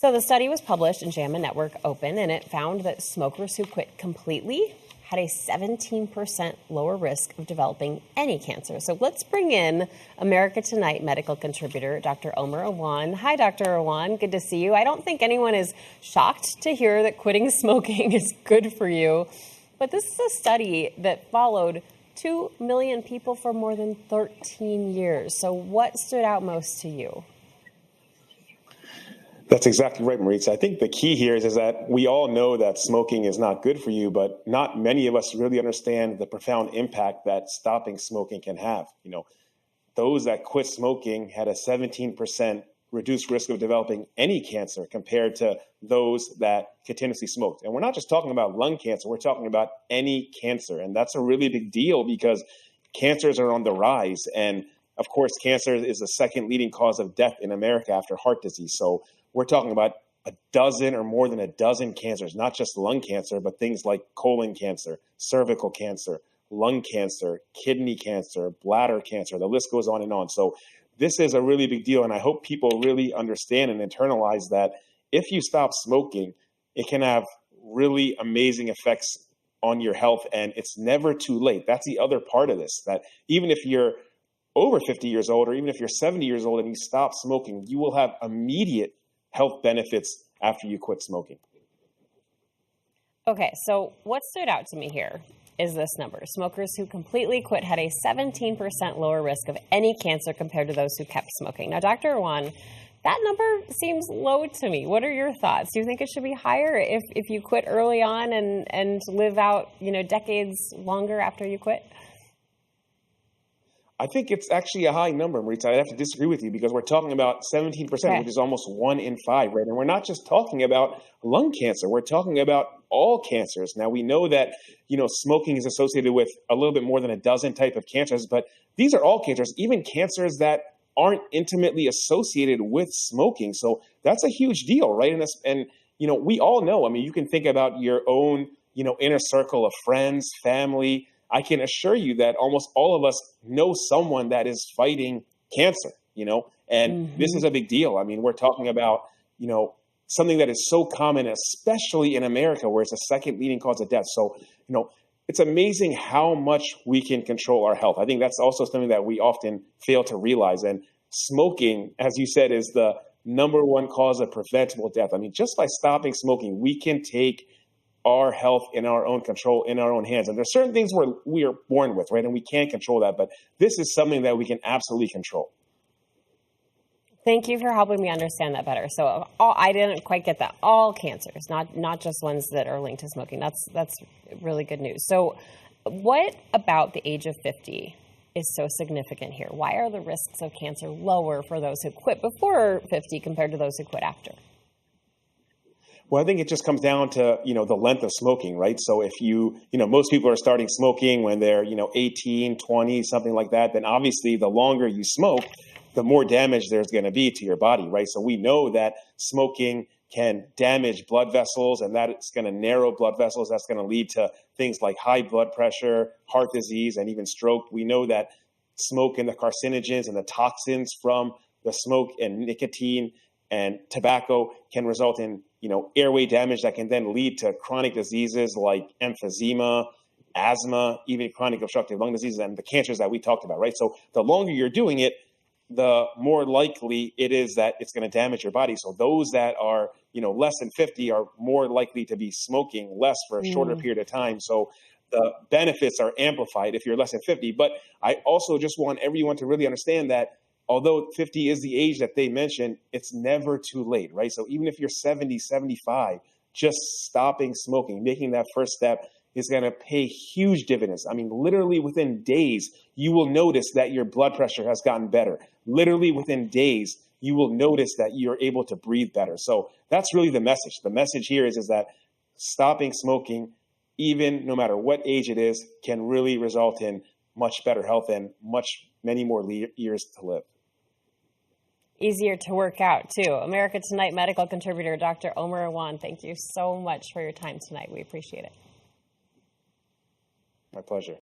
So the study was published in JAMA Network Open, and it found that smokers who quit completely had a 17% lower risk of developing any cancer. So let's bring in America Tonight medical contributor, Dr. Omer Awan. Hi, Dr. Awan. Good to see you. I don't think anyone is shocked to hear that quitting smoking is good for you. But this is a study that followed 2 million people for more than 13 years. So what stood out most to you? That's exactly right, Maritza. I think the key here is that we all know that smoking is not good for you, but not many of us really understand the profound impact that stopping smoking can have. Those that quit smoking had a 17% reduced risk of developing any cancer compared to those that continuously smoked. And we're not just talking about lung cancer, we're talking about any cancer. And that's a really big deal because cancers are on the rise. And of course, cancer is the second leading cause of death in America after heart disease. So we're talking about a dozen or more than a dozen cancers, not just lung cancer, but things like colon cancer, cervical cancer, lung cancer, kidney cancer, bladder cancer. The list goes on and on. So this is a really big deal. And I hope people really understand and internalize that if you stop smoking, it can have really amazing effects on your health. And it's never too late. That's the other part of this, that even if you're over 50 years old, or even if you're 70 years old and you stop smoking, you will have immediate health benefits after you quit smoking. Okay, so what stood out to me here is this number. Smokers who completely quit had a 17% lower risk of any cancer compared to those who kept smoking. Now, Dr. Awan, that number seems low to me. What are your thoughts? Do you think it should be higher if you quit early on and live out, decades longer after you quit? I think it's actually a high number, Maritza. I have to disagree with you because we're talking about 17%, which is almost 1 in 5, right? And we're not just talking about lung cancer. We're talking about all cancers. Now, we know that, smoking is associated with a little bit more than a dozen type of cancers, but these are all cancers, even cancers that aren't intimately associated with smoking. So that's a huge deal, right? And we all know, you can think about your own, inner circle of friends, family. I can assure you that almost all of us know someone that is fighting cancer, and this is a big deal. We're talking about, something that is so common, especially in America, where it's a second leading cause of death. So, it's amazing how much we can control our health. I think that's also something that we often fail to realize. And smoking, as you said, is the number one cause of preventable death. Just by stopping smoking, we can take our health in our own control, in our own hands. And there's certain things where we are born with, right? And we can't control that. But this is something that we can absolutely control. Thank you for helping me understand that better. So I didn't quite get that. All cancers, not just ones that are linked to smoking. That's really good news. So what about the age of 50 is so significant here? Why are the risks of cancer lower for those who quit before 50 compared to those who quit after? Well, I think it just comes down to, the length of smoking, right? So if most people are starting smoking when they're, 18, 20, something like that, then obviously the longer you smoke, the more damage there's going to be to your body, right? So we know that smoking can damage blood vessels, and that it's going to narrow blood vessels. That's going to lead to things like high blood pressure, heart disease, and even stroke. We know that smoke and the carcinogens and the toxins from the smoke and nicotine and tobacco can result in, airway damage that can then lead to chronic diseases like emphysema, asthma, even chronic obstructive lung diseases, and the cancers that we talked about, right? So the longer you're doing it, the more likely it is that it's going to damage your body. So those that are, less than 50 are more likely to be smoking less for a shorter period of time. So the benefits are amplified if you're less than 50. But I also just want everyone to really understand that although 50 is the age that they mentioned, it's never too late, right? So even if you're 70, 75, just stopping smoking, making that first step is going to pay huge dividends. Literally within days, you will notice that your blood pressure has gotten better. Literally within days, you will notice that you're able to breathe better. So that's really the message. The message here is that stopping smoking, even no matter what age it is, can really result in much better health and many more years to live. Easier to work out, too. America Tonight medical contributor, Dr. Omer Awan, thank you so much for your time tonight. We appreciate it. My pleasure.